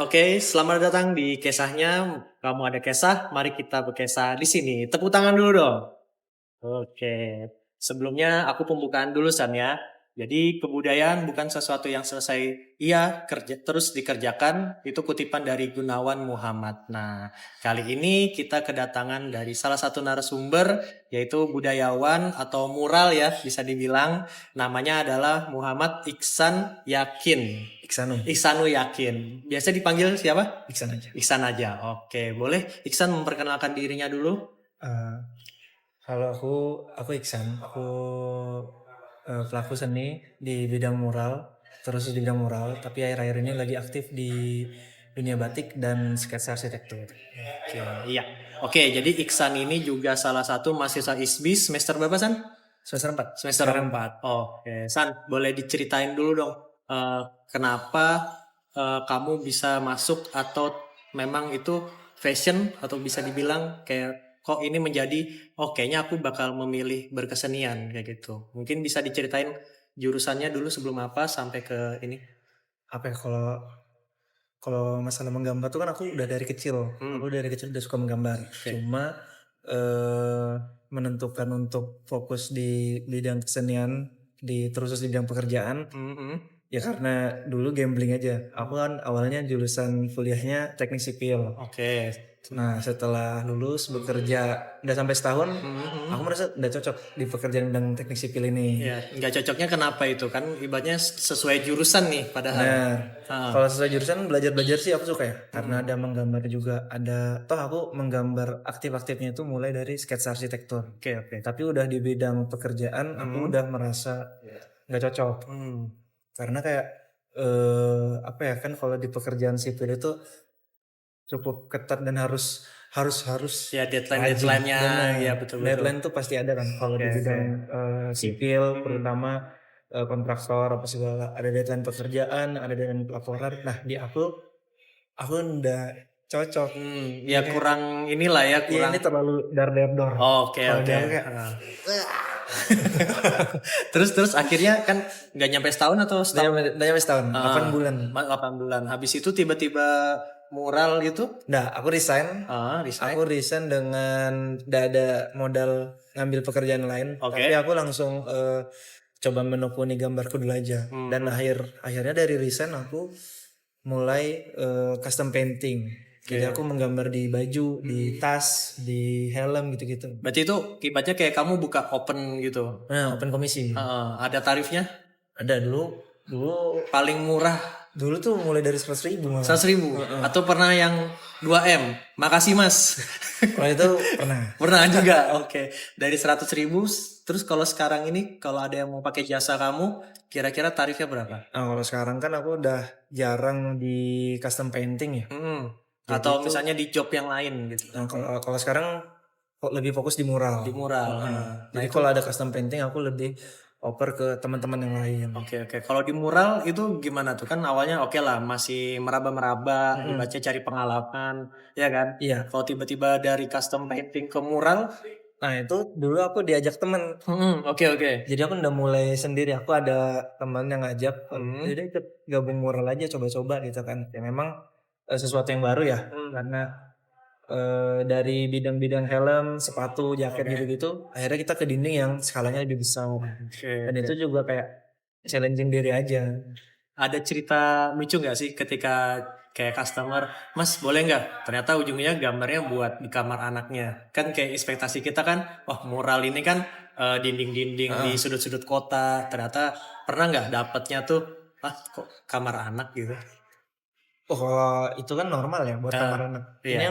Oke, selamat datang di kisahnya. Kamu ada kisah, mari kita berkisah di sini. Tepuk tangan dulu dong. Oke, sebelumnya aku pembukaan dulu San ya. Jadi kebudayaan bukan sesuatu yang selesai ia kerja terus dikerjakan. Itu kutipan dari Gunawan Muhammad. Nah, kali ini kita kedatangan dari salah satu narasumber yaitu budayawan atau mural ya bisa dibilang. Namanya adalah Muhammad Iksan Yakin. Iksanu Yakin. Biasa dipanggil siapa? Iksan aja. Iksan aja. Oke, boleh Iksan memperkenalkan dirinya dulu? Kalau aku Iksan, aku pelaku seni di bidang mural, terus di bidang mural, tapi akhir-akhir ini lagi aktif di dunia batik dan sketsa arsitektur. Oke, iya. Oke, jadi Iksan ini juga salah satu mahasiswa ISBI semester berapa, San? Semester 4. Semester 4. Oke, San, boleh diceritain dulu dong, kenapa kamu bisa masuk atau memang itu fashion atau bisa dibilang kayak kok ini menjadi kayaknya aku bakal memilih berkesenian kayak gitu. Mungkin bisa diceritain jurusannya dulu sebelum apa sampai ke ini. Apa ya, kalau masalah menggambar tuh kan aku udah dari kecil. Aku dari kecil udah suka menggambar. Cuma menentukan untuk fokus di bidang kesenian terus di bidang pekerjaan ya karena dulu gambling aja. Aku kan awalnya jurusan kuliahnya teknik sipil. Oke. Nah setelah lulus bekerja udah sampai setahun, aku merasa udah cocok di pekerjaan bidang teknik sipil ini. Ya, nggak cocoknya kenapa itu kan ibaratnya sesuai jurusan nih padahal. Nah, kalau sesuai jurusan belajar sih aku suka ya, karena ada menggambar juga, toh aku menggambar aktif-aktifnya itu mulai dari sketsa arsitektur. Oke. Tapi udah di bidang pekerjaan aku udah merasa nggak cocok, karena kayak apa ya kan kalau di pekerjaan sipil itu cukup ketat dan harus Ya deadline-nya ya betul. deadline tuh pasti ada kan kalau di bidang sipil terutama kontraktor apa segala ada deadline pekerjaan, ada deadline pelaporan. Nah di aku udah cocok. Ya kurang inilah ya kurang. Ini terlalu dar-dar-dor. Oke. Kayak Terus akhirnya kan nggak nyampe setahun atau setahun? udah nyampe setahun, 8 bulan. 8 bulan. Habis itu tiba-tiba mural gitu? Nah, aku resign. Aku resign dengan udah ada modal ngambil pekerjaan lain. Tapi aku langsung coba menekuni gambarku dulu aja. Dan akhirnya dari resign aku mulai custom painting. Jadi aku menggambar di baju, di tas, di helm gitu-gitu. Berarti itu kibatnya kayak kamu buka open gitu? Nah, open komisi. Ada tarifnya? Ada dulu paling murah dulu tuh mulai dari 100.000 100.000 atau pernah yang 2M makasih mas. Kalau itu pernah juga. Oke. Dari 100.000 terus kalau sekarang ini kalau ada yang mau pakai jasa kamu kira-kira tarifnya berapa? Nah, kalau sekarang kan aku udah jarang di custom painting ya. Atau misalnya di job yang lain gitu. Nah, kalau sekarang lebih fokus di mural. Jadi kalau ada custom painting aku lebih oper ke teman-teman yang lain. Oke. Kalau di mural itu gimana tuh? Kan awalnya oke lah masih meraba-meraba, dibaca cari pengalaman, ya kan? Iya. Kalau tiba-tiba dari custom painting ke mural, nah itu dulu aku diajak temen. Oke. Jadi aku udah mulai sendiri. Aku ada teman yang ngajak, jadi ikut gabung mural aja coba-coba gitu kan. Ya memang sesuatu yang baru ya, karena dari bidang-bidang helm, sepatu, jaket gitu-gitu, akhirnya kita ke dinding yang skalanya lebih besar. Dan itu juga kayak challenging diri aja. Ada cerita lucu nggak sih ketika kayak customer, mas boleh nggak? Ternyata ujungnya gambarnya buat di kamar anaknya. Kan kayak ekspektasi kita kan, mural ini kan dinding-dinding di sudut-sudut kota. Ternyata pernah nggak dapetnya tuh, kok kamar anak gitu? Oh itu kan normal ya buat kamar anak. Iya. Ini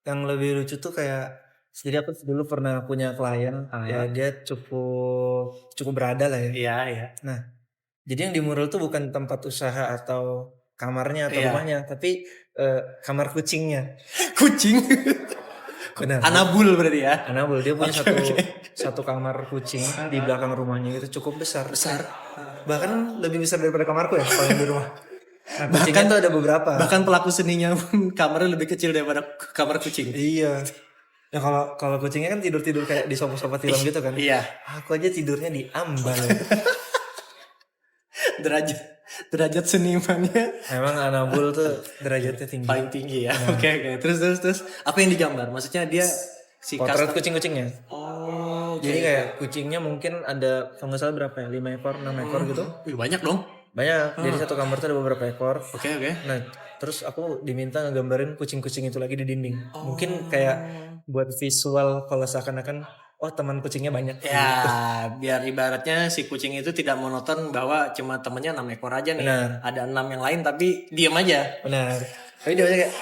yang lebih lucu tuh kayak, jadi aku dulu pernah punya klien, ya dia cukup berada lah ya. Iya. Nah, jadi yang di mural tuh bukan tempat usaha atau kamarnya atau rumahnya, tapi kamar kucingnya. Kucing? Benar. Anabul berarti ya? Anabul, dia punya satu kamar kucing di belakang rumahnya itu cukup besar. Bahkan lebih besar daripada kamarku ya kalau yang di rumah. Nah, kucingnya tuh ada beberapa. Bahkan pelaku seninya pun kamarnya lebih kecil daripada kamar kucing. Iya. Ya kalau kucingnya kan tidur kayak di sofa-sofa film gitu kan. Iya. Aku aja tidurnya di ambal. derajat Derajat senimannya Memang Anabul tuh derajatnya tinggi. paling tinggi ya. Oke. Terus apa yang digambar? Maksudnya dia si Potret custom. kucing-kucingnya. Oh, Jadi kayak kucingnya mungkin ada kalau nggak salah berapa ya? 5 ekor, 6 ekor gitu. Wih, banyak dong. Banyak. Jadi satu kamar tuh ada beberapa ekor. Oke. Nah, terus aku diminta ngegambarin kucing-kucing itu lagi di dinding. Mungkin kayak buat visual kalau seakan-akan oh teman kucingnya banyak. Ya, biar ibaratnya si kucing itu tidak monoton bahwa cuma temennya 6 ekor aja nih. Benar. Ada 6 yang lain tapi diem aja. Benar. Tapi dia aja kayak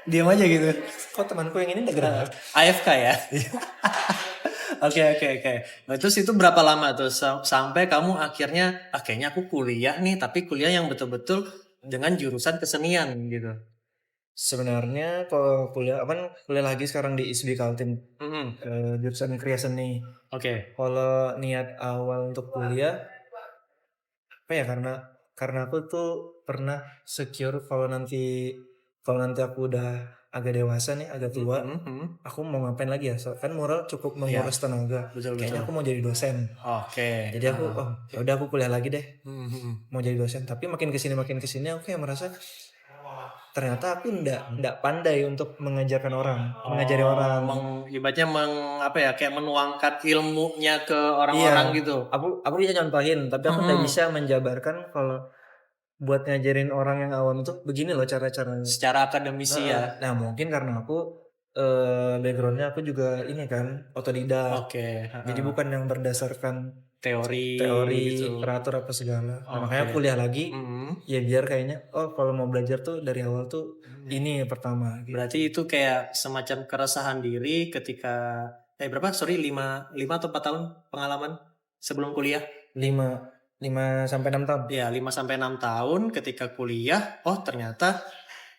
diem aja gitu. Kok temanku yang ini udah gerak? AFK ya. Oke. Nah, terus itu berapa lama tuh sampai kamu akhirnya kayaknya aku kuliah nih, tapi kuliah yang betul-betul dengan jurusan kesenian gitu. Sebenarnya kalau kuliah kuliah lagi sekarang di ISB Kaltim, jurusan kriya seni. Oke. Kalau niat awal untuk kuliah apa ya, karena aku tuh pernah secure kalau nanti aku udah agak dewasa nih, agak tua, aku mau ngapain lagi ya? Kan moral cukup menguras tenaga. Betul. Kayaknya aku mau jadi dosen. Oke. Jadi aku ya udah aku kuliah lagi deh. Mau jadi dosen. Tapi makin kesini aku kayak merasa ternyata aku ndak pandai untuk mengajarkan orang, mengajari orang. Ibaratnya kayak menuangkan ilmunya ke orang-orang gitu. Aku bisa nyontohin, tapi aku nggak bisa menjabarkan kalau buat ngajarin orang yang awam tuh begini loh cara-caranya. Secara akademisi ya. Nah mungkin karena aku backgroundnya aku juga ini kan otodidak. Oke. Jadi bukan yang berdasarkan Teori gitu. teratur apa segala. Nah, makanya kuliah lagi ya biar kayaknya kalau mau belajar tuh dari awal tuh ini pertama gitu. Berarti itu kayak semacam keresahan diri ketika 5 atau 4 tahun pengalaman sebelum kuliah? 5 sampai 6 tahun. Ya, 5 sampai 6 tahun ketika kuliah, ternyata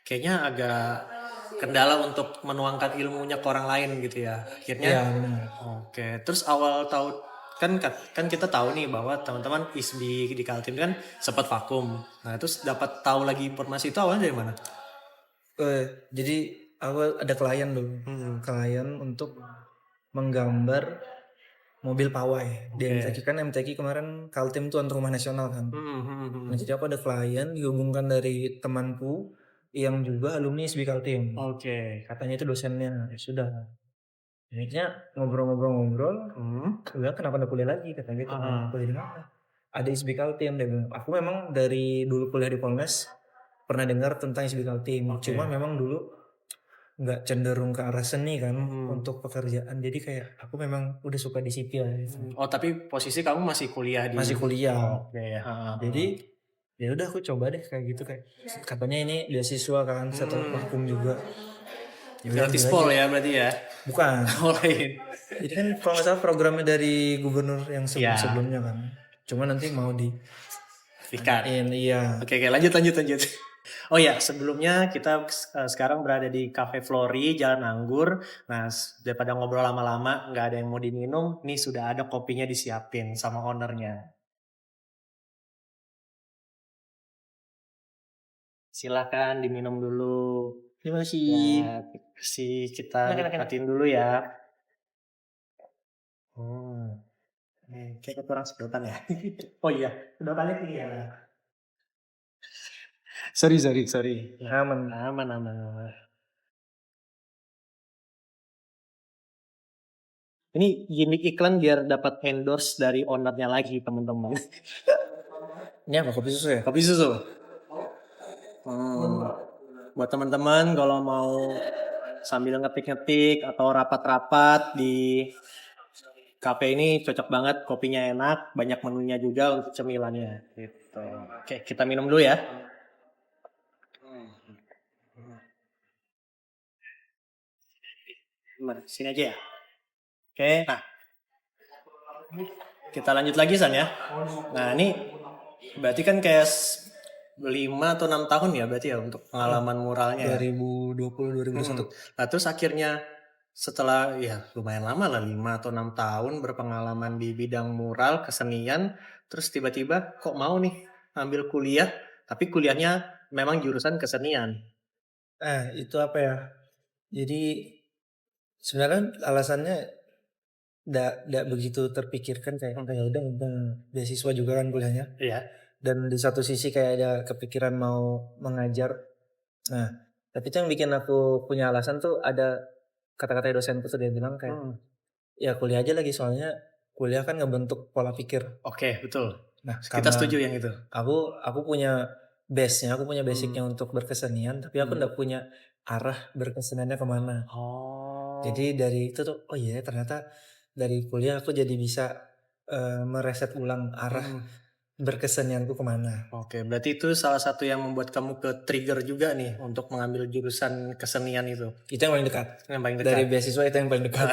kayaknya agak kendala untuk menuangkan ilmunya ke orang lain gitu ya. Akhirnya Iya, benar. Oke, terus awal tahun kan kita tahu nih bahwa teman-teman ISBI di Kaltim kan sempat vakum. Nah, terus dapat tahu lagi informasi itu awalnya dari mana? Jadi aku ada klien dulu, klien untuk menggambar mobil pawai di MTQ. Kan MTQ kemarin Kaltim tuan rumah nasional kan. Nah, jadi aku ada klien dihubungkan dari temanku yang juga alumni ISBI Kaltim. Oke. Katanya itu dosennya. Ya sudah. Akhirnya ngobrol. Bilang kenapa anda kuliah lagi? Kata gitu. Kuliah di mana? Ada ISBI Kaltim. Dia bilang, aku memang dari dulu kuliah di Polmes pernah dengar tentang ISBI Kaltim. Cuma memang dulu nggak cenderung ke arah seni kan untuk pekerjaan. Jadi kayak aku memang udah suka di sipil gitu. Tapi posisi kamu masih kuliah di Masih kuliah. Oke. Jadi ya udah aku coba deh kayak gitu, kayak katanya ini beasiswa kan setelah vakum juga. Gratis pol ya berarti ya? Bukan. Lain. Jadi kan kalau nggak salah programnya dari gubernur yang sebelumnya kan. Cuma nanti mau di Fikat. Iya. Oke, lanjut. Oh ya, sebelumnya kita sekarang berada di Cafe Flori, Jalan Anggur. Nah, daripada ngobrol lama-lama, nggak ada yang mau diminum, nih sudah ada kopinya disiapin sama ownernya. Silakan diminum dulu. Terima kasih. Ya, kita nikmatin dulu ya. Kayak kurang sedotan ya. Oh iya, sedotannya tinggi ya. Sorry. Aman. Ini gimmick iklan biar dapat endorse dari ownernya lagi, teman-teman. Ini apa, kopi susu ya? Kopi susu. Buat teman-teman kalau mau sambil ngetik-ngetik atau rapat-rapat di kafe ini cocok banget, kopinya enak, banyak menunya juga untuk cemilannya gitu. Oke, kita minum dulu ya. Sini aja ya. Oke, nah. Kita lanjut lagi San ya. Nah, ini berarti kan kayak 5 atau 6 tahun ya berarti ya untuk pengalaman muralnya. 2020 2021. Nah, terus akhirnya setelah ya lumayan lama lah 5 atau 6 tahun berpengalaman di bidang mural kesenian, terus tiba-tiba kok mau nih ambil kuliah, tapi kuliahnya memang jurusan kesenian. Itu apa ya? Jadi sebenarnya alasannya nggak begitu terpikirkan, kayak udah beasiswa juga kan kuliahnya. Iya. dan di satu sisi kayak ada kepikiran mau mengajar. Nah, tapi itu yang bikin aku punya alasan tuh ada kata-kata dosenku tuh, dia bilang kayak ya kuliah aja lagi, soalnya kuliah kan ngebentuk pola pikir. Oke, betul. Nah, Kita karena setuju yang itu. aku punya base-nya, aku punya basicnya untuk berkesenian, tapi aku nggak punya arah berkeseniannya kemana. Oh. Jadi dari itu tuh, oh iya ternyata dari kuliah aku jadi bisa mereset ulang arah berkesenianku kemana. Oke, berarti itu salah satu yang membuat kamu ke trigger juga nih untuk mengambil jurusan kesenian itu. Itu yang paling dekat. Yang paling dekat. Dari beasiswa itu yang paling dekat.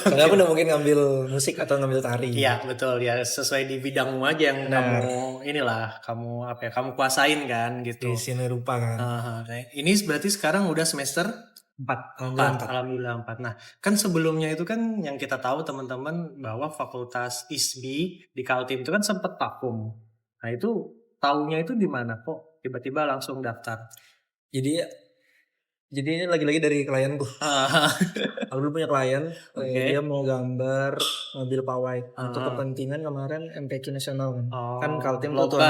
Soalnya aku udah mungkin ngambil musik atau ngambil tari. Iya, betul ya, sesuai di bidangmu aja yang kamu inilah, kamu apa ya, kamu kuasain kan gitu. Di sini rupa kan. Ini berarti sekarang udah semester 4. Alhamdulillah 4. Nah, kan sebelumnya itu kan yang kita tahu teman-teman bahwa Fakultas ISBI di Kaltim itu kan sempat vakum. Nah, itu tahunya itu di mana kok tiba-tiba langsung daftar? Jadi ini lagi-lagi dari klienku. Aku dulu punya klien, dia mau gambar mobil pawai untuk kepentingan kemarin MPQ nasional kan. Kan Kaltim tuh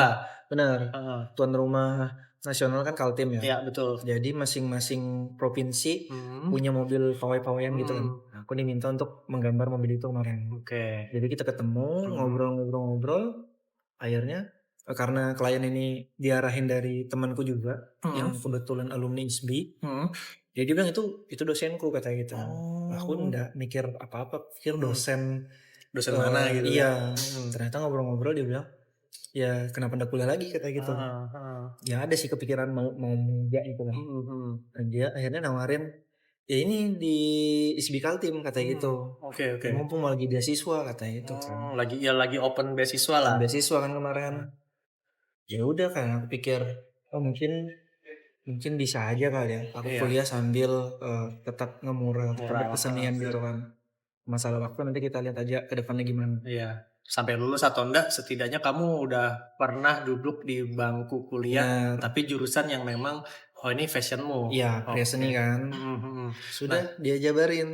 tuan rumah nasional kan Kaltim ya. Iya, betul. Jadi masing-masing provinsi punya mobil pawai-pawaian gitu kan. Aku diminta untuk menggambar mobil itu kemarin. Oke. Jadi kita ketemu, ngobrol-ngobrol. Akhirnya karena klien ini diarahin dari temanku juga yang kebetulan alumni ISBI. Jadi dia bilang itu dosenku katanya gitu. Aku enggak mikir apa-apa, pikir dosen mana gitu. Iya. Ternyata ngobrol-ngobrol dia bilang, ya kenapa enggak kuliah lagi katanya gitu. Ya ada sih kepikiran mau enggak gitu kan. Dan dia akhirnya nawarin, ya ini di ISBI Kaltim katanya gitu. Oke. Mumpung lagi beasiswa katanya gitu kan. Lagi open beasiswa lah. Beasiswa kan kemarin. Ya udah kan aku pikir, oh mungkin bisa aja kali ya. Aku kuliah sambil tetap ngemural, tetap berkesenian gitu kan. Masalah waktu nanti kita lihat aja ke depannya gimana. Iya. Sampai lulus atau enggak, setidaknya kamu udah pernah duduk di bangku kuliah, tapi jurusan yang memang ini fashionmu. Iya, karya seni kan. Sudah dia jabarin.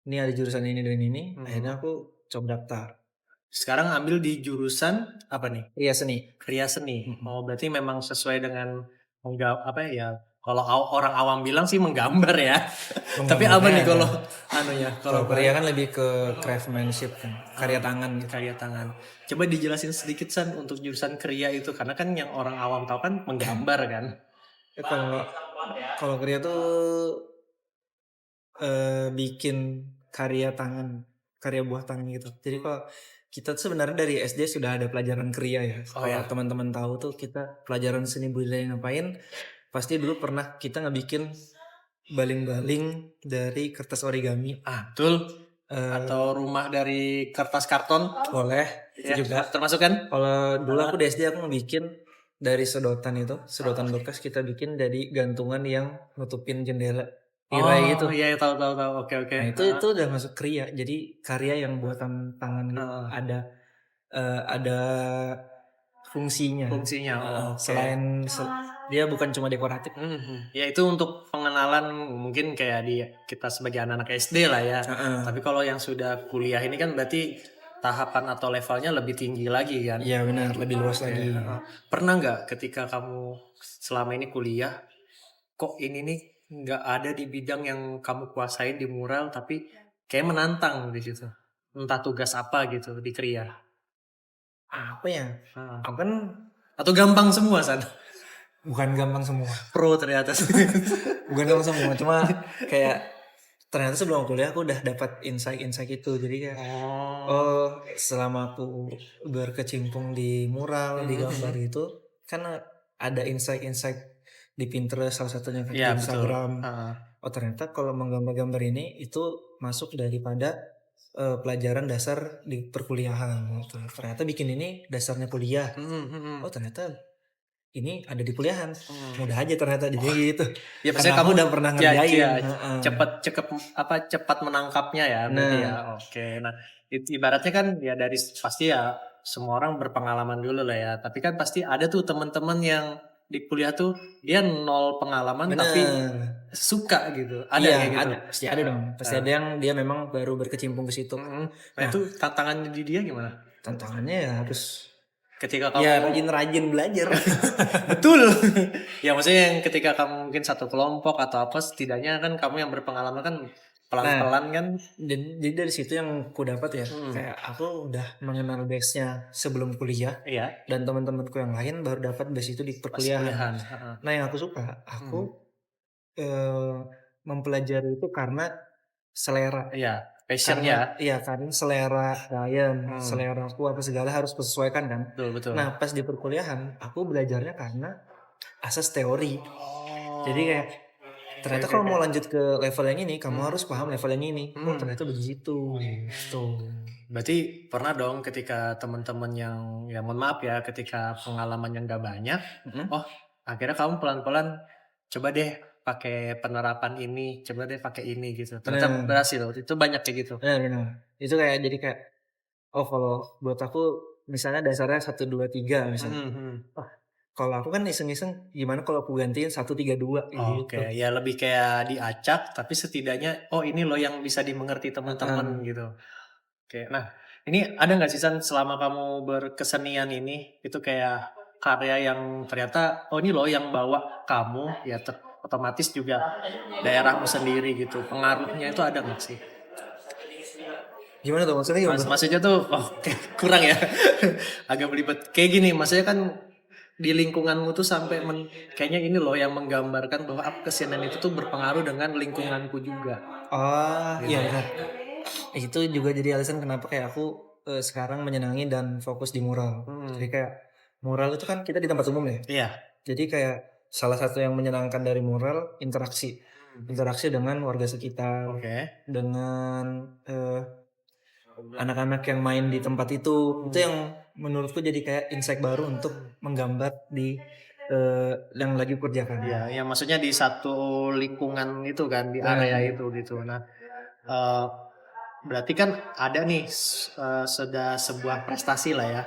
Ini ada jurusan ini dan ini. Akhirnya aku coba daftar. Sekarang ambil di jurusan apa nih? Kriya seni. Oh, berarti memang sesuai dengan apa ya? Kalau orang awam bilang sih menggambar ya. Tapi apa nih kalau kalau kriya kan lebih ke craftsmanship kan, karya tangan gitu. Karya tangan. Coba dijelasin sedikit San untuk jurusan kriya itu, karena kan yang orang awam tahu kan menggambar kan. Kalau kriya tuh bikin karya tangan, karya buah tangan gitu. Jadi kalau kita tuh sebenarnya dari SD sudah ada pelajaran kriya ya. Kalau teman-teman tahu tuh kita pelajaran seni budaya ngapain, pasti dulu pernah kita ngebikin baling-baling dari kertas origami. Betul. Atau rumah dari kertas karton. Boleh. Ya, juga termasuk kan? Kalau dulu aku di SD aku ngebikin dari sedotan bekas kita bikin dari gantungan yang nutupin jendela. Tirai gitu. Iya, tahu. Oke. Nah, itu udah masuk kriya. Jadi karya yang buatan tangan ada fungsinya. Selain dia bukan cuma dekoratif. Ya itu untuk pengenalan mungkin kayak kita sebagai anak-anak SD lah ya. Tapi kalau yang sudah kuliah ini kan berarti tahapan atau levelnya lebih tinggi lagi kan? Iya benar, lebih luas lagi. Pernah nggak ketika kamu selama ini kuliah, kok ini nih nggak ada di bidang yang kamu kuasain di mural, tapi kayak menantang di situ, entah tugas apa gitu di kriya? Apa ya? Aku kan atau gampang semua San? Bukan gampang semua. Pro ternyata. Bukan gampang semua, cuma kayak ternyata sebelum kuliah aku udah dapat insight itu. Jadi kayak selama aku berkecimpung di mural, di gambar gitu, kan ada insight di Pinterest salah satunya kan, di Instagram. Oh ternyata kalau menggambar-gambar ini itu masuk daripada pelajaran dasar di perkuliahan gitu. Ternyata bikin ini dasarnya kuliah. Oh ternyata ini ada di kuliahan. Mudah aja ternyata jadi gitu. Ya pasti kamu udah pernah ngerjain. Cepat menangkapnya ya. Oke. Nah, ibaratnya kan ya dari pasti ya semua orang berpengalaman dulu lah ya. Tapi kan pasti ada tuh teman-teman yang di kuliah tuh dia nol pengalaman tapi suka gitu. Ada kayak gitu. Pasti ada dong. Pasti ada yang dia memang baru berkecimpung ke situ. Nah, itu tantangannya di dia gimana? Tantangannya ya harus ketika kamu Ya rajin-rajin belajar. betul. Ya maksudnya yang ketika kamu mungkin satu kelompok atau apa, setidaknya kan kamu yang berpengalaman kan pelan-pelan kan. Jadi dari situ yang ku dapat ya, kayak aku udah mengenal base-nya sebelum kuliah. Iya. Dan teman-temanku yang lain baru dapat base itu di perkuliahan. Nah yang aku suka, aku mempelajari itu karena selera. Iya, passion ya. Iya, karena selera klien, selera aku apa segala harus kesesuaikan kan. Betul. Nah pas di perkuliahan, aku belajarnya karena asas teori. Jadi kayak ternyata kalau mau lanjut ke level yang ini, kamu harus paham level yang ini. Oh ternyata begitu. Gitu. Berarti pernah dong ketika teman-teman yang, ya mohon maaf ya, ketika pengalamannya nggak banyak, oh akhirnya kamu pelan-pelan coba deh pakai penerapan ini, coba deh pakai ini gitu. Ternyata berhasil. Itu banyak kayak gitu. Benar. Itu kayak jadi kayak, oh kalau buat aku misalnya dasarnya 1, 2, 3 misalnya. Kalau aku kan iseng-iseng gimana kalau aku gantiin 1, 3, 2 gitu. Oke, ya lebih kayak diacak, tapi setidaknya oh ini loh yang bisa dimengerti teman-teman gitu. Oke, nah ini ada nggak sih San, selama kamu berkesenian ini itu kayak karya yang ternyata oh ini loh yang bawa kamu ya otomatis juga daerahmu sendiri gitu, pengaruhnya itu ada nggak sih? Gimana tuh maksudnya? Maksudnya tuh kurang ya. Agak belibet kayak gini, maksudnya kan di lingkunganmu tuh sampai kayaknya ini loh yang menggambarkan bahwa kesenian itu tuh berpengaruh dengan lingkunganku juga. Iya benar. Itu juga jadi alasan kenapa kayak aku sekarang menyenangi dan fokus di mural. Jadi kayak mural itu kan kita di tempat umum ya. Iya. Jadi kayak salah satu yang menyenangkan dari mural interaksi dengan warga sekitar, dengan anak-anak yang main di tempat itu yang menurutku jadi kayak insight baru untuk menggambar di yang lagi kerjakan. Iya, ya maksudnya di satu lingkungan itu kan, di area itu gitu. Nah, berarti kan ada nih sudah sebuah prestasi lah ya.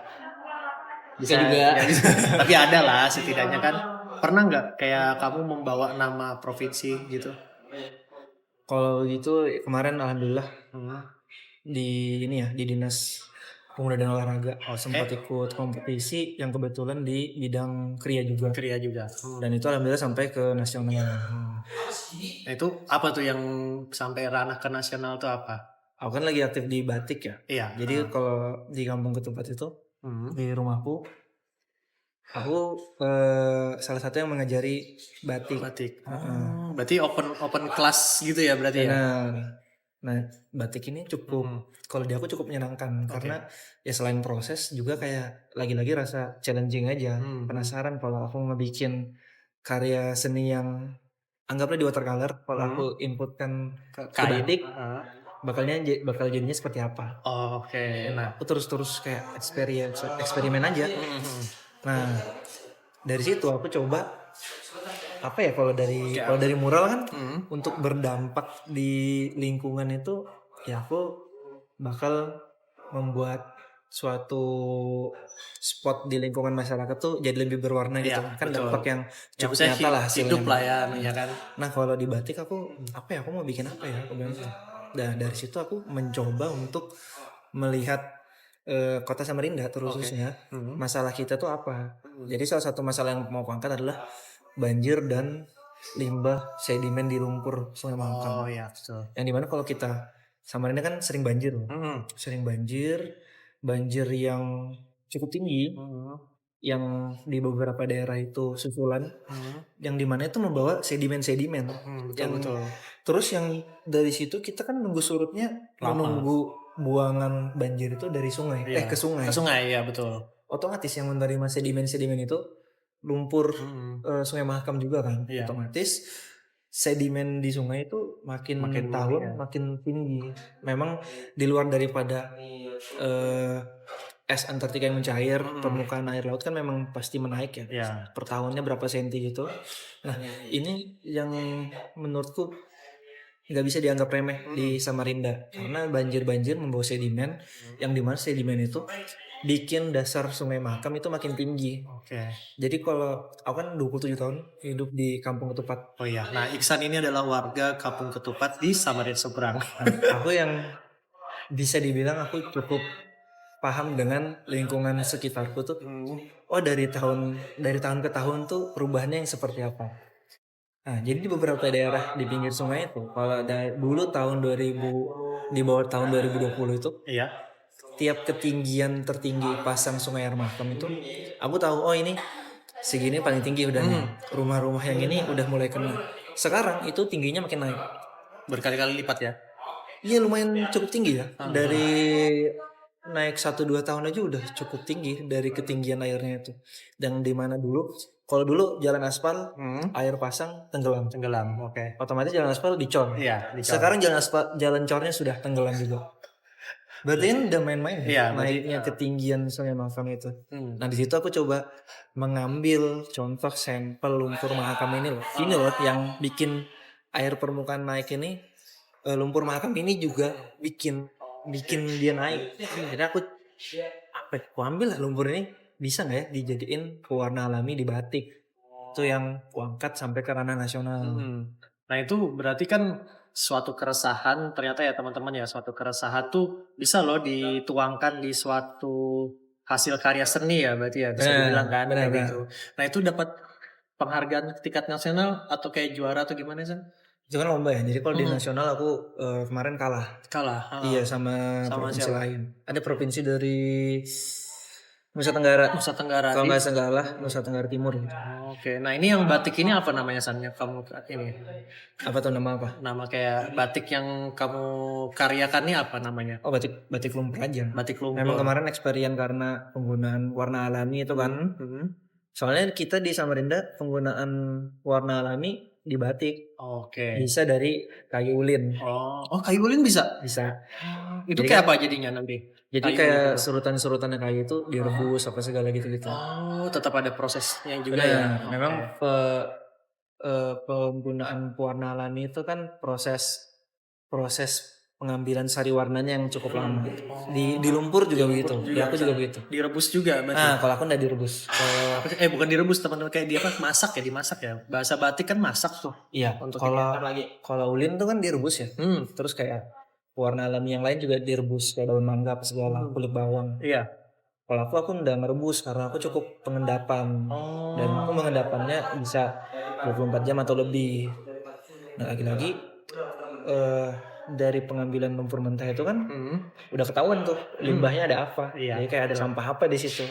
Bisa juga. Ya, bisa. Tapi ada lah setidaknya kan. Pernah nggak kayak kamu membawa nama provinsi gitu? Kalau gitu kemarin alhamdulillah di Dinas Pemuda dan Olahraga sempat ikut kompetisi yang kebetulan di bidang kriya juga. Dan itu alhamdulillah sampai ke nasional. Itu apa tuh yang sampai ranah ke nasional tuh apa? Aku kan lagi aktif di batik ya. Iya. Jadi kalau di Kampung Ketupat itu di rumahku, aku salah satu yang mengajari batik. Berarti open class gitu ya berarti ya. Nah, batik ini cukup kalau di aku cukup menyenangkan karena ya selain proses juga kayak lagi-lagi rasa challenging aja. Penasaran kalau aku ngebikin karya seni yang anggaplah di watercolor, kalau aku inputkan ke batik bakal jadinya seperti apa. Nah, aku terus kayak eksperimen aja. Nah, dari situ aku coba apa ya kalau dari mural kan untuk berdampak di lingkungan itu ya aku bakal membuat suatu spot di lingkungan masyarakat tuh jadi lebih berwarna gitu kan dampak yang cukup nyata lah hidup lah ya kan. Nah kalau di batik aku aku mau bikin apa ya aku bilang. Nah dari situ aku mencoba untuk melihat kota Samarinda terkhususnya masalah kita tuh apa. Jadi salah satu masalah yang mau aku angkat adalah banjir dan limbah sedimen di lumpur Sungai Mahakam. Yang dimana kalau kita Samarinda kan sering banjir sering banjir yang cukup tinggi yang di beberapa daerah itu susulan yang dimana itu membawa sedimen yang terus yang dari situ kita kan nunggu surutnya menunggu buangan banjir itu dari sungai ke sungai ya betul. Otomatis yang menerima sedimen itu lumpur Sungai Mahakam juga kan. Otomatis sedimen di sungai itu makin tahun makin tinggi. Memang di luar daripada es Antartika yang mencair, permukaan air laut kan memang pasti menaik ya. Per tahunnya berapa senti gitu. Nah, ini yang menurutku nggak bisa dianggap remeh di Samarinda karena banjir membawa sedimen yang dimana sedimen itu bikin dasar Sungai Mahakam itu makin tinggi. Jadi kalau aku kan 27 tahun hidup di Kampung Ketupat. Nah Iksan ini adalah warga Kampung Ketupat di Samarinda seberang. Aku yang bisa dibilang aku cukup paham dengan lingkungan sekitarku tuh. Oh dari tahun ke tahun tuh perubahannya yang seperti apa. Nah, jadi di beberapa daerah di pinggir sungai itu, kalau dulu tahun 2000 di bawah tahun 2020 itu, Iya. tiap ketinggian tertinggi pasang Sungai Air Mahakam itu, aku tahu oh ini segini paling tinggi udah nih. Rumah-rumah yang ini udah mulai kena. Sekarang itu tingginya makin naik. Berkali-kali lipat ya. Iya lumayan cukup tinggi ya. Dari naik 1-2 tahun aja udah cukup tinggi dari ketinggian airnya itu. Dan di mana dulu, kalau dulu jalan aspal, air pasang tenggelam. Tenggelam, oke. Otomatis jalan aspal dicor. Iya, dicor. Sekarang jalan cornya sudah tenggelam juga. Berarti kan udah main-main Iya, naiknya ketinggian Sungai Mahakam itu. Nah di situ aku coba mengambil contoh sampel lumpur Mahakam ini loh. Ini loh yang bikin air permukaan naik ini. Lumpur Mahakam ini juga bikin dia naik. Jadi aku ambil lah lumpur ini, bisa nggak ya dijadiin pewarna alami di batik. Itu yang kuangkat sampai ke ranah nasional. Nah itu berarti kan suatu keresahan, ternyata ya teman-teman ya, suatu keresahan tuh bisa loh dituangkan di suatu hasil karya seni ya berarti ya, bisa dibilang kan kayak gitu. Nah itu dapat penghargaan tingkat nasional atau kayak juara atau gimana sih? Itu kan lomba ya, jadi kalau di nasional aku kemarin kalah. Iya sama provinsi lain. Ada provinsi dari Nusa Tenggara. Kalau nggak salah Nusa Tenggara Timur. Oke, nah ini yang batik ini apa namanya San? Yang kamu ini? Apa tuh nama apa? Nama kayak batik yang kamu karyakan ini apa namanya? Oh batik lumpur aja. Batik lumpur. Memang kemarin eksperimen karena penggunaan warna alami itu kan. Soalnya kita di Samarinda penggunaan warna alami di batik. Oke. Bisa dari kayu ulin. Oh kayu ulin bisa? Bisa. Itu kayak apa jadinya nanti? Jadi kayak surutan-surutannya kayu itu direbus apa segala gitu-gitu. Oh, tetap ada prosesnya juga ya. Memang penggunaan pewarna alami itu kan proses pengambilan sari warnanya yang cukup lama. Di lumpur juga begitu. Di aku juga begitu. Direbus juga berarti. Nah, kalau aku enggak direbus. Bukan direbus teman-teman, kayak dia apa? Masak ya. Bahasa batik kan masak tuh. Iya. Untuk kalau ulin tuh kan direbus ya. Terus kayak warna alami yang lain juga direbus kayak daun mangga apa segala, kulit bawang. Iya. Kalau aku enggak merebus karena aku cukup pengendapan. Dan aku mengendapannya bisa 24 jam atau lebih. Nah, lagi-lagi dari pengambilan lumpur mentah itu kan udah ketahuan tuh limbahnya ada apa. Jadi kayak ada sampah apa di situ.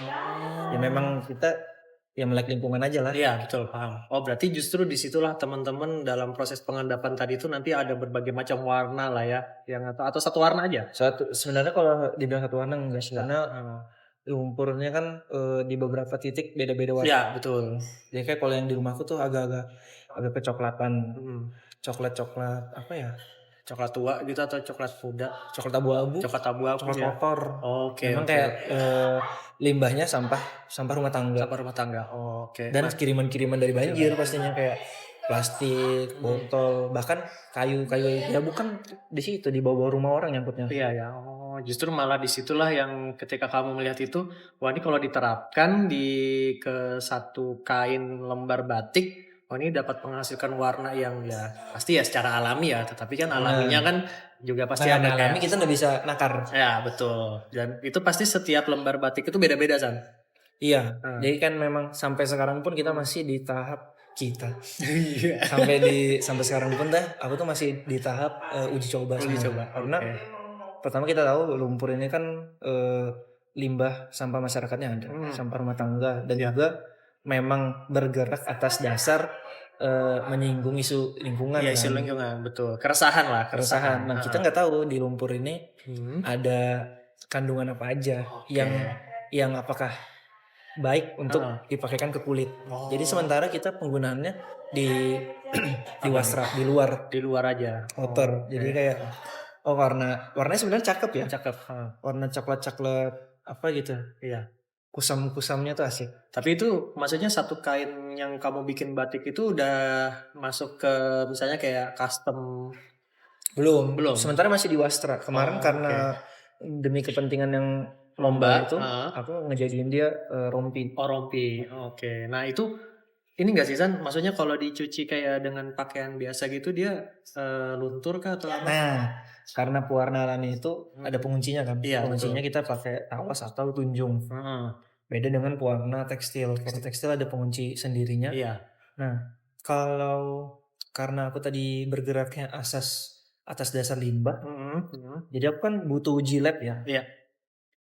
Ya memang kita ya melek lingkungan aja lah. Iya betul, paham. Oh berarti justru disitulah teman-teman dalam proses pengendapan tadi itu nanti ada berbagai macam warna lah ya, yang atau satu warna aja? Sebenarnya kalau dibilang satu warna enggak sih, karena lumpurnya kan di beberapa titik beda-beda warna. Iya betul. Jadi kayak kalau yang di rumahku tuh agak kecoklatan, coklat apa ya? Coklat tua gitu atau coklat muda? Coklat abu-abu. Coklat abu-abu. Coklat kotor. Oke. Memang kayak limbahnya sampah rumah tangga. Sampah rumah tangga. Oke. Dan kiriman-kiriman dari banjir pastinya kayak plastik, botol, bahkan kayu ya bukan di situ di bawah rumah orang nyangkutnya. Iya ya. Oh, justru malah disitulah yang ketika kamu melihat itu, wah ini kalau diterapkan ke satu kain lembar batik, oh ini dapat menghasilkan warna yang ya pasti ya secara alami ya, tetapi kan alaminya kan juga pasti ada alami kita nggak bisa nakar. Ya betul. Dan itu pasti setiap lembar batik itu beda-beda San. Iya. Jadi kan memang sampai sekarang pun kita masih di tahap sampai sekarang pun aku tuh masih di tahap uji coba. Karena pertama kita tahu lumpur ini kan limbah sampah masyarakatnya ada, sampah rumah tangga dan juga memang bergerak atas dasar menyinggung isu lingkungan. Iya, isu lingkungan, betul. Keresahan. Nah, kita nggak tahu di lumpur ini ada kandungan apa aja yang apakah baik untuk dipakaikan ke kulit. Jadi sementara kita penggunaannya di wastra, di luar aja. Outer. Jadi kayak warnanya sebenarnya cakep ya. Cakep. Warna coklat apa gitu. Iya. Kusam-kusamnya tuh asik. Tapi itu maksudnya satu kain yang kamu bikin batik itu udah masuk ke misalnya kayak custom? Belum. Sementara masih di wastra. Kemarin karena demi kepentingan yang lomba itu aku ngejadiin dia rompi. Oh rompi. Oke. Nah itu ini nggak sih San? Maksudnya kalau dicuci kayak dengan pakaian biasa gitu dia luntur kah atau apa? Nah, karena pewarna alami itu ada penguncinya kan. Iya, Penguncinya betul. kita pakai tawas atau tunjung. Beda dengan pewarna tekstil. Kalau tekstil ada pengunci sendirinya. Iya. Nah, kalau karena aku tadi bergeraknya atas dasar limbah, jadi aku kan butuh uji lab ya. Iya.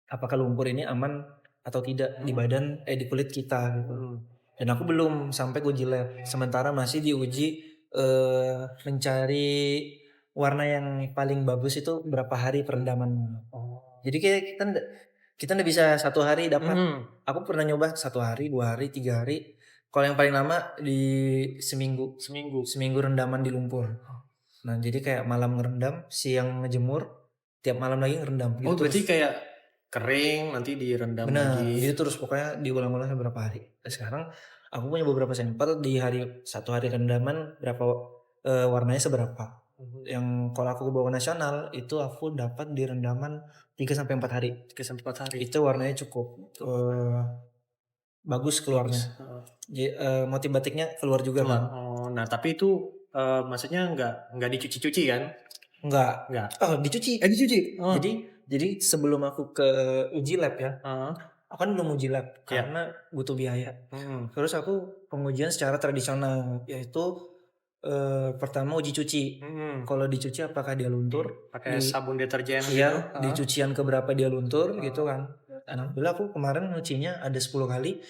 Apakah lumpur ini aman atau tidak di badan di kulit kita gitu. Dan aku belum sampai uji lab. Sementara masih diuji mencari warna yang paling bagus itu berapa hari perendaman. Jadi kayak kita nggak bisa satu hari dapat. Aku pernah nyoba 1 hari, 2 hari, 3 hari. Kalau yang paling lama di seminggu rendaman di lumpur. Nah jadi kayak malam ngerendam, siang ngejemur, tiap malam lagi ngerendam. Oh berarti kayak kering nanti direndam benar, lagi. gitu terus pokoknya diulang-ulang beberapa hari. Nah, sekarang aku punya beberapa sampel di satu hari rendaman berapa warnanya seberapa. Yang kalau aku bawa nasional itu aku dapat di rendaman 3-4 hari. 3-4 hari. Itu warnanya cukup bagus keluarnya. Jadi, motif batiknya keluar juga kan. Nah tapi itu maksudnya nggak dicuci-cuci kan? Enggak. Oh dicuci. Dicuci. Jadi sebelum aku ke uji lab ya, aku kan belum uji lab karena butuh biaya. Terus aku pengujian secara tradisional, yaitu pertama uji cuci. Kalau dicuci apakah dia luntur? Pakai sabun deterjen iya, di cucian keberapa dia luntur gitu kan. Alhamdulillah aku kemarin nyucinya ada 10 kali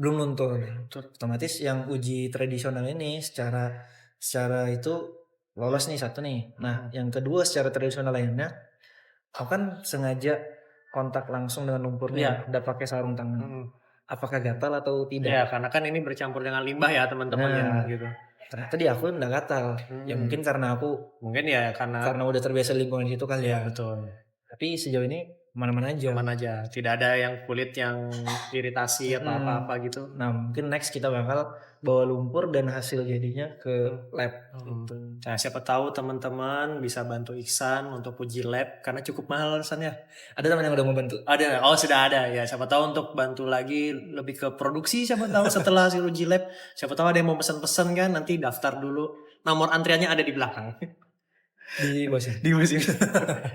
belum luntur. Otomatis yang uji tradisional ini secara itu lolos nih satu nih. Nah, yang kedua secara tradisional lainnya, aku kan sengaja kontak langsung dengan lumpurnya, udah pakai sarung tangan. Apakah gatal atau tidak? Ya, karena kan ini bercampur dengan limbah ya teman-teman ya gitu. Ternyata di aku enggak gatal. Ya mungkin karena aku karena udah terbiasa lingkungan situ kali ya. Betul. Tapi sejauh ini aman-aman aja. Aman aja. Tidak ada yang kulit yang iritasi atau apa-apa gitu. Nah, mungkin next kita bakal bawa lumpur dan hasil jadinya ke lab. Gitu. Nah, siapa tahu teman-teman bisa bantu Iksan untuk uji lab karena cukup mahal alasannya. Ada teman yang udah mau bantu? Ada. Oh, sudah ada ya. Siapa tahu untuk bantu lagi lebih ke produksi, siapa tahu setelah hasil uji lab, siapa tahu ada yang mau pesan-pesan kan, nanti daftar dulu. Nomor antriannya ada di belakang. Di bos ini.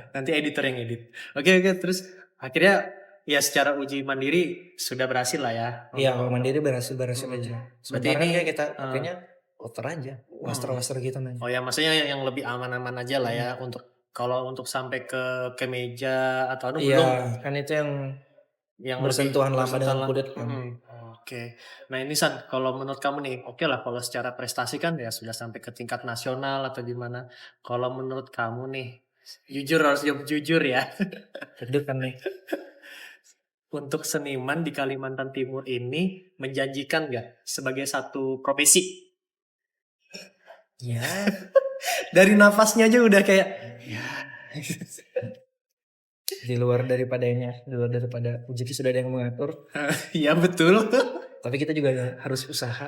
Nanti editor yang edit. Oke, terus akhirnya ya secara uji mandiri sudah berhasil lah ya. Iya, kalau mandiri berhasil aja. Berarti ini kayak kita pakainya outer aja, waster gitu nanya. Oh ya, maksudnya yang lebih aman-aman aja lah ya untuk kalau untuk sampai ke kemeja atau belum. Iya, kan itu yang bersentuhan lama dengan kulit kan. Oke. Nah ini San, kalau menurut kamu nih, oke lah kalau secara prestasi kan ya sudah sampai ke tingkat nasional atau gimana. Kalau menurut kamu nih, jujur harus jawab jujur ya. Deg-degan nih. Untuk seniman di Kalimantan Timur ini menjanjikan nggak sebagai satu profesi? Ya. Dari nafasnya aja udah kayak ya. Di luar daripada rezeki sudah ada yang mengatur. Iya betul. Tapi kita juga harus usaha.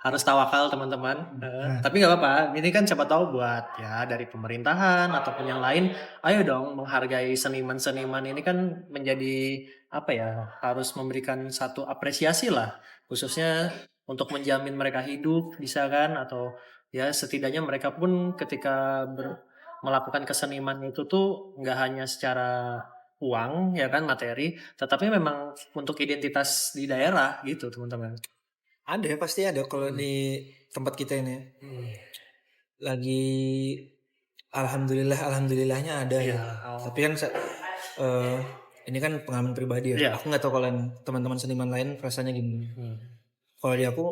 Harus tawakal teman-teman. Tapi nggak apa-apa. Ini kan siapa tahu buat ya dari pemerintahan ataupun yang lain. Ayo dong menghargai seniman-seniman ini kan menjadi apa ya? Harus memberikan satu apresiasi lah. Khususnya untuk menjamin mereka hidup bisa kan atau ya setidaknya mereka pun ketika melakukan keseniman itu tuh nggak hanya secara uang ya kan materi, tetapi memang untuk identitas di daerah gitu teman-teman. Ada pasti ada kalau di tempat kita ini. Lagi alhamdulillahnya ada ya. Tapi kan ini kan pengalaman pribadi ya. Aku nggak tahu kalau teman-teman seniman lain rasanya gimana. Kalau di aku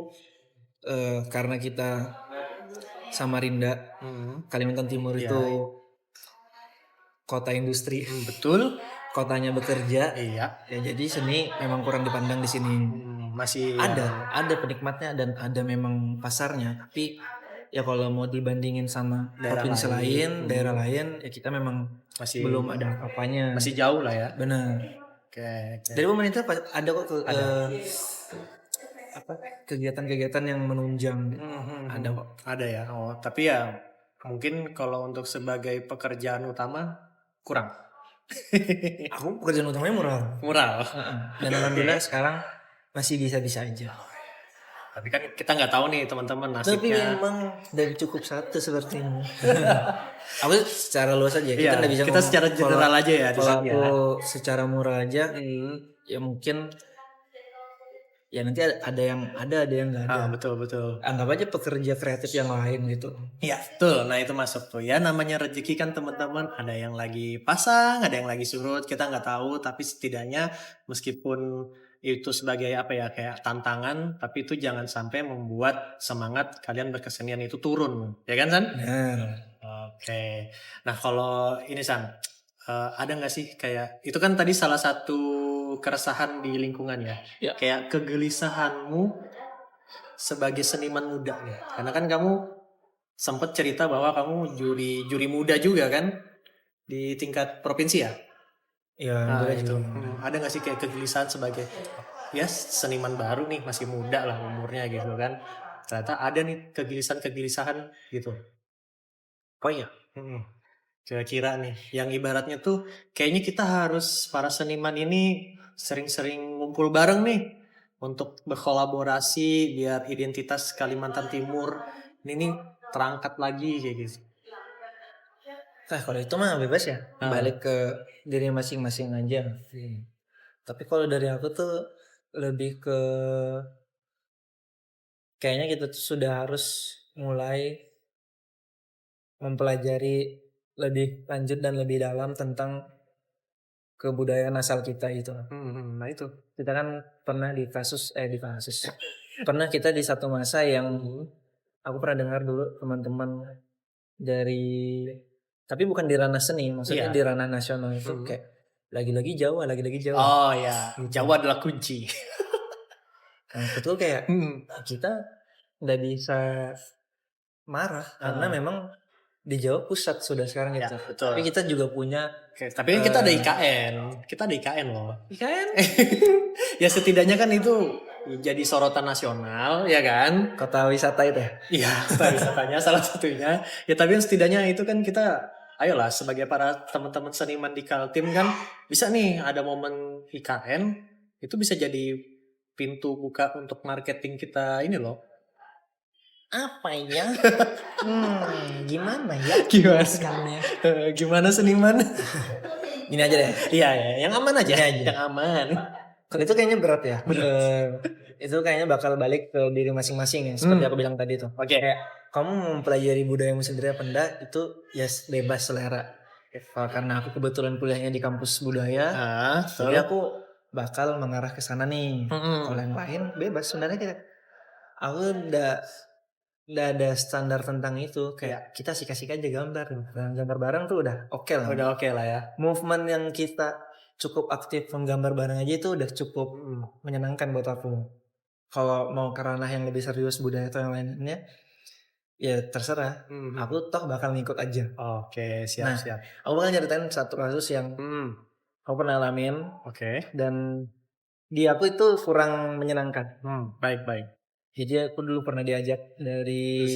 karena kita Samarinda, Kalimantan Timur itu kota industri. Betul. Kotanya bekerja. Iya. Ya jadi seni memang kurang dipandang di sini. Masih ada penikmatnya dan ada memang pasarnya. Tapi ya kalau mau dibandingin sama provinsi lain, daerah lain, ya kita memang masih belum ada apa-apanya. Masih jauh lah ya. Benar. Oke. Dari pemerintah ada kok kegiatan-kegiatan yang menunjang. Ada kok. Ada ya. Oh, tapi ya mungkin kalau untuk sebagai pekerjaan utama kurang. Aku pekerjaan utamanya mural. Mural. Dan alhamdulillah sekarang masih bisa-bisa aja. Tapi kan kita nggak tahu nih teman-teman Tapi nasibnya. memang dari cukup satu sepertinya. Aku secara luas aja. Kita Iya, nggak bisa kita ngomong. secara general aja ya di Kalau sini aku ya. secara murah aja, ya mungkin ya nanti ada yang ada yang nggak ada. Betul. Anggap aja pekerja kreatif yang lain gitu. Iya, betul. Nah itu masuk tuh ya, namanya rezeki kan teman-teman. Ada yang lagi pasang, ada yang lagi surut. Kita nggak tahu, tapi setidaknya meskipun itu sebagai apa ya, kayak tantangan, tapi itu jangan sampai membuat semangat kalian berkesenian itu turun, ya kan San? Nah, Oke. Nah kalau ini San, ada nggak sih kayak itu kan tadi salah satu keresahan di lingkungan ya, Ya. kayak kegelisahanmu sebagai seniman muda nih, karena kan kamu sempat cerita bahwa kamu juri muda juga kan di tingkat provinsi ya. ya Nah boleh itu juga. ada nggak sih kayak kegelisahan sebagai ya seniman baru nih, masih muda lah umurnya gitu kan, ternyata ada nih kegelisahan gitu. Oh iya. Kira-kira nih yang ibaratnya tuh kayaknya kita harus para seniman ini sering-sering ngumpul bareng nih untuk berkolaborasi biar identitas Kalimantan Timur ini nih terangkat lagi kayak gitu. Nah kalau itu mah bebas ya. Balik ke diri masing-masing aja. Tapi kalau dari aku tuh lebih ke kayaknya kita tuh sudah harus mulai mempelajari lebih lanjut dan lebih dalam tentang kebudayaan asal kita itu. Nah itu. Kita kan pernah pernah kita di satu masa yang aku pernah dengar dulu teman-teman dari, tapi bukan di ranah seni, maksudnya di ranah nasional itu kayak lagi-lagi Jawa. Oh ya, Jawa adalah kunci. Nah betul kayak kita nggak bisa marah karena memang di Jawa pusat sudah sekarang gitu. Ya, betul. Tapi kita juga punya. Tapi kan kita ada IKN, loh. IKN? Ya setidaknya kan itu jadi sorotan nasional, ya kan? Kota wisata itu ya? Iya, kota wisatanya salah satunya. Ya tapi yang setidaknya itu kan kita, ayolah sebagai para teman-teman seniman di Kaltim kan bisa nih ada momen IKN, itu bisa jadi pintu buka untuk marketing kita ini loh. Apa ya? Gimana ya? Gimana seniman? Gini aja deh. Iya, yang aman aja. Gini aja. Yang aman. Kalau itu kayaknya berat ya. Itu kayaknya bakal balik ke diri masing-masing ya. Seperti aku bilang tadi tuh. Oke. Kayak kamu mempelajari budayamu sendiri apa enggak, itu ya bebas selera. Karena aku kebetulan kuliahnya di kampus budaya, jadi aku bakal mengarah ke sana nih. Kalau yang lain bebas sebenarnya. Aku udah ada standar tentang itu, kayak kita kasih aja gambar bareng tuh udah oke lah. Udah oke lah ya. Movement yang kita cukup aktif menggambar bareng aja itu udah cukup menyenangkan buat aku. Kalau mau ke ranah yang lebih serius budaya atau yang lainnya, ya terserah. Aku toh bakal ngikut aja. Oke, siap. Aku bakal nyeritain satu kasus yang aku pernah alamin. Oke. Dan di aku itu kurang menyenangkan. Baik. Jadi aku dulu pernah diajak dari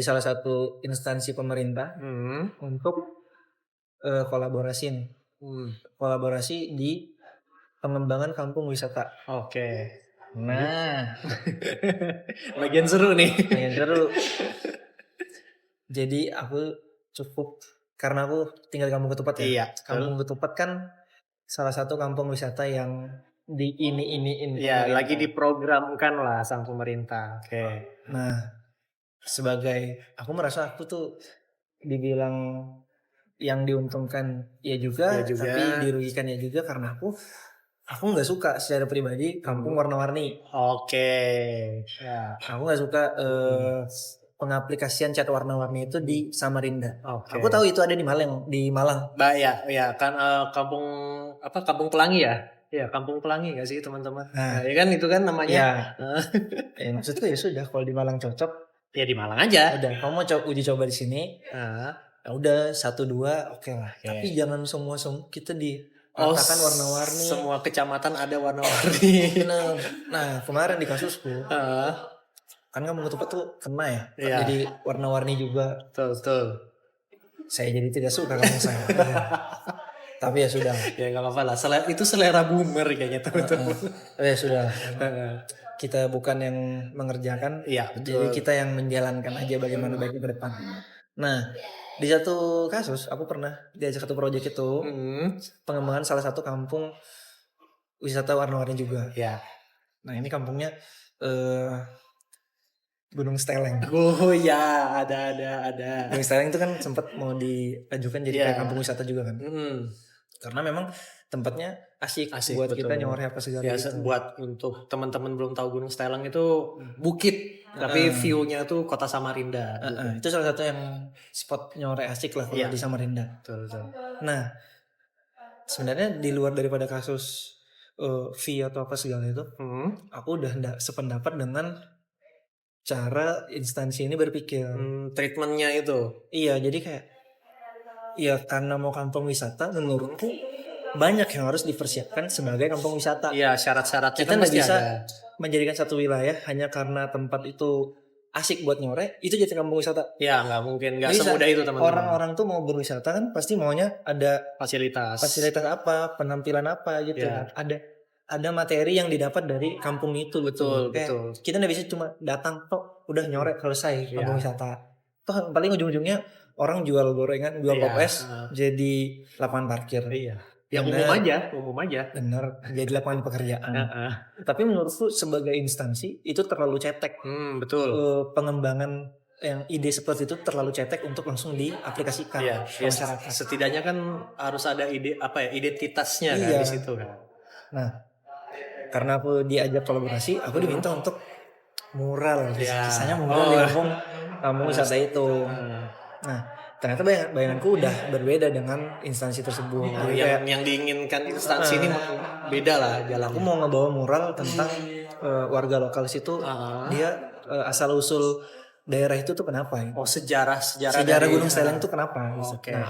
salah satu instansi pemerintah untuk kolaborasi di pengembangan kampung wisata. Oke. Nah, bagian seru nih. Jadi aku karena aku tinggal di Kampung Ketupat ya. Iya. Kampung Ketupat kan salah satu kampung wisata yang di ini. Ya, lagi diprogramkan lah sang pemerintah. Oke. Nah, aku merasa aku tuh dibilang yang diuntungkan ya juga, tapi dirugikan ya juga karena aku nggak suka secara pribadi kampung warna-warni. Oke. Ya. Aku nggak suka pengaplikasian cat warna-warni itu di Samarinda. Okay. Aku tahu itu ada di Malang. Ya kan Kampung Pelangi ya? Ya, Kampung Pelangi gak sih teman-teman? Nah, ya kan itu kan namanya. Ya. Maksudku ya sudah, kalau di Malang cocok. Ya di Malang aja. Udah, kamu mau uji coba di sini. Ya udah 1-2 oke lah. Tapi jangan semua kita katakan warna-warni. Semua kecamatan ada warna-warni. Nah, kemarin di kasusku. Kan Kampung Ketupat tuh kena ya. Jadi warna-warni juga. Betul. Saya jadi tidak suka kampung saya. Tapi ya sudah. Ya nggak apa-apa lah. Itu selera boomer kayaknya teman-teman. Tapi ya sudah. Kita bukan yang mengerjakan, Iya, jadi betul. kita yang menjalankan aja bagaimana baiknya ke depan. Nah, di satu kasus aku pernah diajak satu proyek itu pengembangan salah satu kampung wisata warna-warni juga. Ya. Nah, ini kampungnya Gunung Steleng. Oh ya, ada. Gunung Steleng itu kan sempat mau diajukan jadi kayak kampung wisata juga kan. Karena memang tempatnya asik buat betul. kita nyore apa segala ya, gitu. Buat untuk teman-teman belum tahu Gunung Steleng itu bukit, tapi view-nya tuh kota Samarinda. Itu salah satu yang spot nyore asik lah kalau di Samarinda. Betul. Nah, sebenarnya di luar daripada kasus fee atau apa segala itu, aku udah nggak sependapat dengan cara instansi ini berpikir. Treatmentnya itu. Iya, jadi kayak ya karena mau kampung wisata, menurutku banyak yang harus dipersiapkan sebagai kampung wisata. Iya, syarat-syaratnya kita nggak bisa menjadikan satu wilayah hanya karena tempat itu asik buat nyore itu jadi kampung wisata. Ya nggak mungkin, nggak semudah itu teman-teman. Orang-orang tuh mau berwisata kan pasti maunya ada fasilitas apa, penampilan apa gitu kan. Ada materi yang didapat dari kampung itu. Betul. Kita nggak bisa cuma datang toh udah nyore selesai kampung wisata. Toh paling ujung-ujungnya orang jual gorengan, jual pop es jadi lapangan parkir. Ya umum aja. Bener, jadi lapangan pekerjaan. Tapi menurutku sebagai instansi itu terlalu cetek. Betul. Pengembangan yang ide seperti itu terlalu cetek untuk langsung diaplikasikan ke masyarakat. Setidaknya kan harus ada identitasnya kan di situ kan. Nah, karena aku diajak kolaborasi, aku diminta untuk mural. Kisahnya mural di kampung wisata itu. Nah, ternyata bayanganku udah berbeda dengan instansi tersebut. Yang diinginkan instansi ini beda lah jalan. Aku mau ngebawa mural tentang warga lokal situ, dia asal usul daerah itu tuh kenapa? Sejarah Gunung Steleng itu kenapa?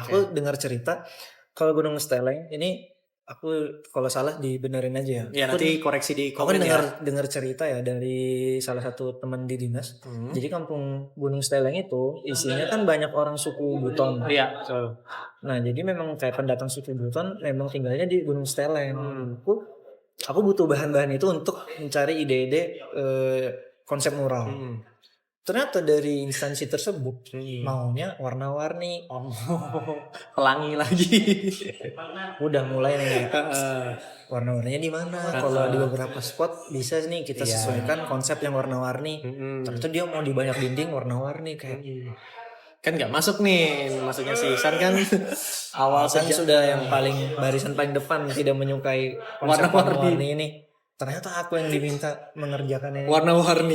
Aku dengar cerita kalau Gunung Steleng ini, aku kalau salah dibenerin aja ya. Ya nanti koreksi di komen aku dengar cerita ya dari salah satu teman di dinas. Jadi kampung Gunung Steleng itu isinya kan banyak orang suku Buton. Iya. Nah jadi memang kayak pendatang suku Buton memang tinggalnya di Gunung Steleng. Aku butuh bahan-bahan itu untuk mencari ide-ide konsep mural. Ternyata dari instansi tersebut maunya warna-warni. Pelangi lagi. Udah mulai nih. Warna-warninya di mana? Kalau di beberapa spot bisa nih kita sesuaikan konsep yang warna-warni. Ternyata dia mau di banyak dinding warna-warni kayak. Kan nggak masuk nih, maksudnya si Isan kan awal kan sudah yang barisan paling depan tidak menyukai konsep warna-warni ini. Ternyata aku yang diminta mengerjakan ini. Warna-warni.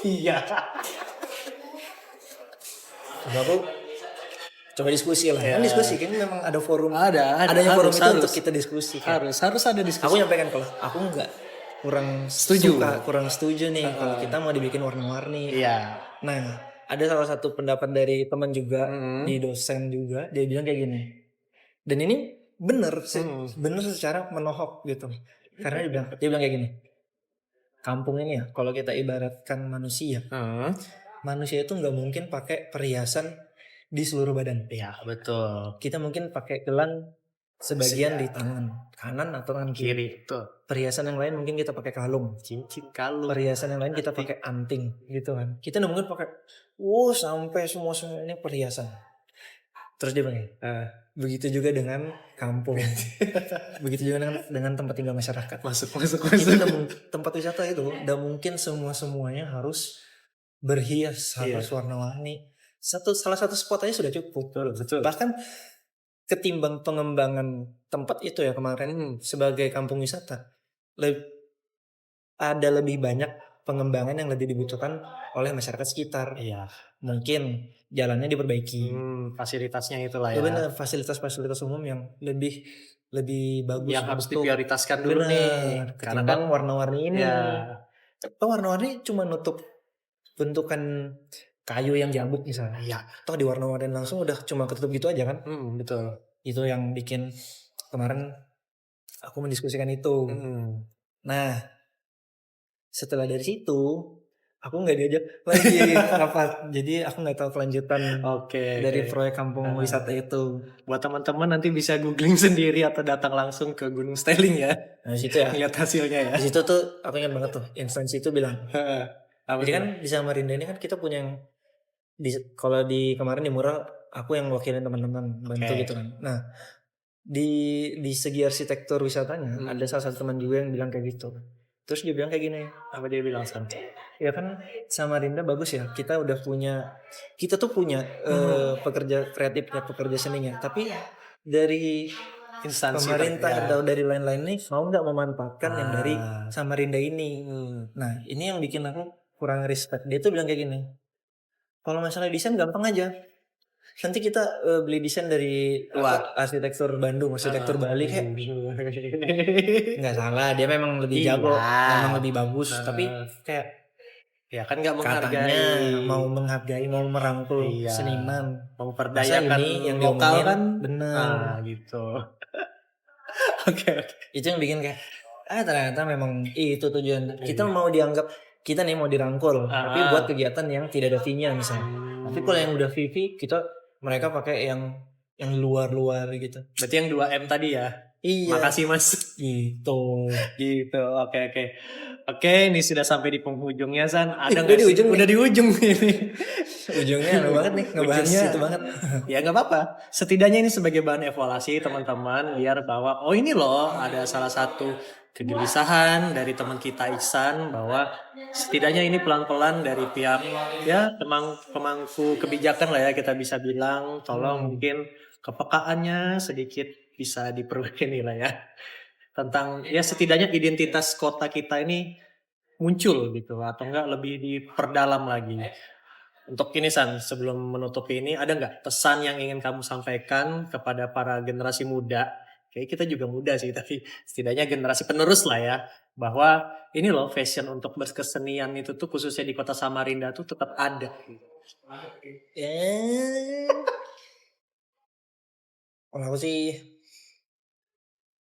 Iya. Coba diskusi lah. Kan diskusi kan memang ada forum. Adanya forum itu untuk kita diskusi. Harus ada diskusi. Aku nyampaikan kalau aku kurang setuju nih kalau kita mau dibikin warna-warni. Iya. Nah, ada salah satu pendapat dari teman juga di dosen juga, dia bilang kayak gini. Dan ini benar secara menohok gitu. Karena dia bilang kayak gini. Kampung ini ya, kalau kita ibaratkan manusia, manusia itu nggak mungkin pakai perhiasan di seluruh badan. Iya betul. Kita mungkin pakai gelang sebagian di tangan kanan atau tangan kiri. Perhiasan yang lain mungkin kita pakai kalung, cincin, kalung. Perhiasan yang lain kita pakai anting, gitu kan. Kita nggak mungkin pakai, sampai semua ini perhiasan. Terus dia bilang, begitu juga dengan kampung, begitu juga dengan tempat tinggal masyarakat. Masuk. Itu tempat wisata itu, udah mungkin semuanya harus berhias, harus warna-warni. Salah satu spot aja sudah cukup. Betul. Bahkan ketimbang pengembangan tempat itu ya kemarin sebagai kampung wisata, ada lebih banyak pengembangan yang lebih dibutuhkan oleh masyarakat sekitar. Iya. Mungkin jalannya diperbaiki. Fasilitasnya itulah ya. Benar, fasilitas umum yang lebih bagus. Yang harus diprioritaskan dulu nih. Karena kan warna-warni ini. Warna-warni cuma nutup bentukan kayu yang diambut misalnya. Iya. Toh di warna-warni langsung udah cuma ketutup gitu aja kan. Betul. Itu yang bikin kemarin aku mendiskusikan itu. Nah, setelah dari situ aku nggak diajak lagi rapat, jadi aku nggak tahu kelanjutan dari proyek kampung wisata itu. Buat teman-teman nanti bisa googling sendiri atau datang langsung ke Gunung Steling ya. Nah di situ ya, lihat hasilnya ya. di situ tuh aku ingat banget tuh instansi itu bilang, jadi kan di Samarinda ini kan kita punya yang kalau di kemarin di mural aku yang wakilin teman-teman bantu gitu kan. Nah di segi arsitektur wisatanya ada salah satu teman juga yang bilang kayak gitu. Terus dia bilang kayak gini, apa dia bilang San? Ya kan Samarinda bagus ya, kita tuh punya pekerja kreatifnya, pekerja seninya, tapi dari instansi pemerintah atau dari lain-lain nih mau nggak memanfaatkan yang dari Samarinda ini. Nah ini yang bikin aku kurang respect. Dia tuh bilang kayak gini, kalau masalah desain gampang aja, nanti kita beli desain dari arsitektur Bandung, arsitektur Bali kayak nggak salah, dia memang lebih jago, memang lebih bagus, tapi kayak ya kan nggak menghargai, mau menghargai, mau merangkul seniman, memperdayakan yang lokal kan, benar gitu. Oke. Itu yang bikin kayak ternyata memang itu tujuan kita mau dianggap, kita nih mau dirangkul, tapi buat kegiatan yang tidak ada fee-nya misalnya. Tapi kalau yang udah fee kita, mereka pakai yang luar-luar gitu. Berarti yang 2M tadi ya. Iya. Makasih Mas. Gitu. Oke, ini sudah sampai di penghujungnya San. Ada udah di ujung. Udah di ujung ini. Ujungnya aneh banget nih ngebahasnya itu banget. Ya nggak apa-apa. Setidaknya ini sebagai bahan evaluasi teman-teman, biar bahwa oh ini loh ada salah satu kegelisahan dari teman kita Iksan, bahwa setidaknya ini pelan-pelan dari pihak ya pemangku kebijakan lah ya kita bisa bilang, tolong mungkin kepekaannya sedikit bisa diperbaiki lah ya, tentang ya setidaknya identitas kota kita ini muncul gitu, atau enggak lebih diperdalam lagi. Untuk ini San, sebelum menutup ini ada nggak pesan yang ingin kamu sampaikan kepada para generasi muda? Kayak kita juga muda sih, tapi setidaknya generasi penerus lah ya, bahwa ini loh fashion untuk berkesenian itu tuh khususnya di kota Samarinda tuh tetap ada. Kalau aku sih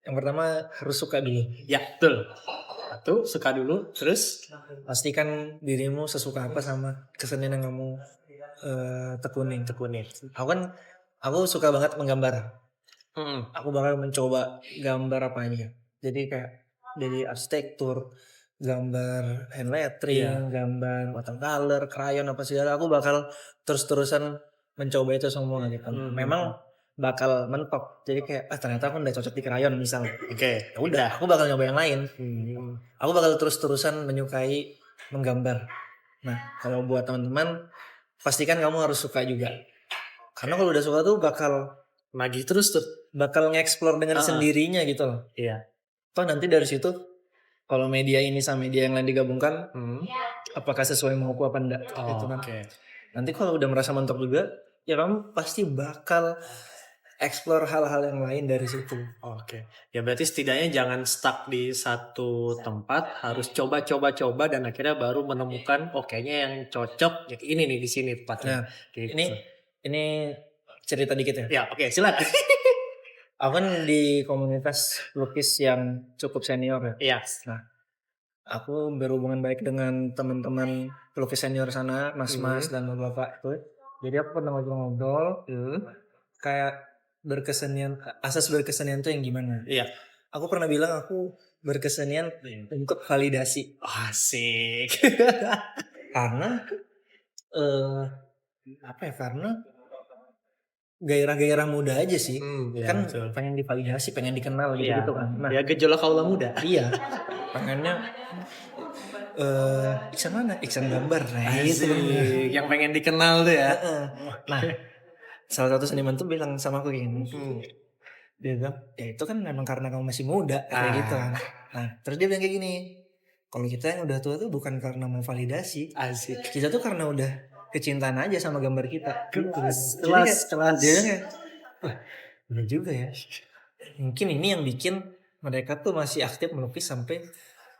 yang pertama harus suka dulu. Ya betul. Satu, suka dulu, terus pastikan dirimu sesuka apa sama kesenian yang kamu tekunin. Aku suka banget menggambar. Aku bakal mencoba gambar apa aja. Jadi kayak dari arsitektur, gambar hand lettering, gambar watercolor, krayon apa segala, aku bakal terus-terusan mencoba itu semua gitu. Memang bakal mentok. Jadi kayak ternyata aku udah cocok di krayon misalnya. Oke. Ya udah, aku bakal nyoba yang lain. Aku bakal terus-terusan menyukai menggambar. Nah, kalau buat teman-teman pastikan kamu harus suka juga. Karena kalau udah suka tuh bakal magi terus tuh, bakal nge-explore dengan sendirinya gitu loh. Iya. Toh nanti dari situ kalau media ini sama media yang lain digabungkan, apakah sesuai mauku apa enggak gitu kan. Nanti kalau udah merasa mentok juga, ya kamu pasti bakal explore hal-hal yang lain dari situ. Ya berarti setidaknya jangan stuck di satu tempat, harus coba dan akhirnya baru menemukan kayaknya yang cocok ya ini nih di sini tempatnya. Gitu. Ini cerita dikit ya. Ya, oke, silakan. Aku kan di komunitas lukis yang cukup senior ya. Iya. Nah, aku berhubungan baik dengan teman-teman pelukis senior sana, mas-mas dan bapak itu. Jadi aku pernah ngobrol-ngobrol, kayak asas berkesenian tuh yang gimana? Iya. Aku pernah bilang aku berkesenian untuk validasi. Asik. Karena karena gairah-gairah muda aja sih, kan betul. Pengen divalidasi, pengen dikenal gitu kan. Nah, ya gejolak kaula muda. Iya, pengennya Iksan mana? Iksan gambar, itu yang pengen dikenal tuh ya. Nah, salah satu seniman tuh bilang sama aku gini, dia bilang, ya itu kan memang karena kamu masih muda, kayak gitu kan. Nah, terus dia bilang kayak gini, kalau kita yang udah tua tuh bukan karena mau validasi, kita tuh karena udah kecintaan aja sama gambar kita. Kelas. Dia kayak, bener juga ya. Mungkin ini yang bikin mereka tuh masih aktif melukis sampai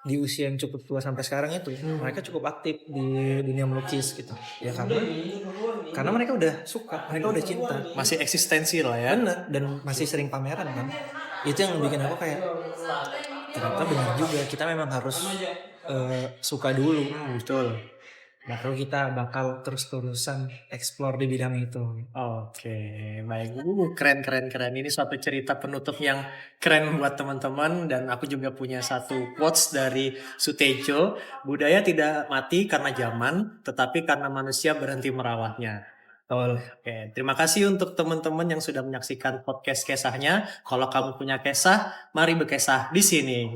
di usia yang cukup tua sampai sekarang itu. Mereka cukup aktif di dunia melukis gitu. Ya karena mereka udah suka, mereka udah cinta. Masih eksistensi lah ya. Bener, dan masih sering pameran kan. Itu yang bikin aku kayak, ternyata benar juga, kita memang harus suka dulu. Betul. baru kita bakal terus-terusan explore di bidang itu. Oke, baik. Keren, keren, keren. Ini suatu cerita penutup yang keren buat teman-teman. Dan aku juga punya satu quotes dari Sutejo. Budaya tidak mati karena zaman, tetapi karena manusia berhenti merawatnya. Oke, terima kasih untuk teman-teman yang sudah menyaksikan podcast kisahnya. Kalau kamu punya kisah, mari berkisah di sini.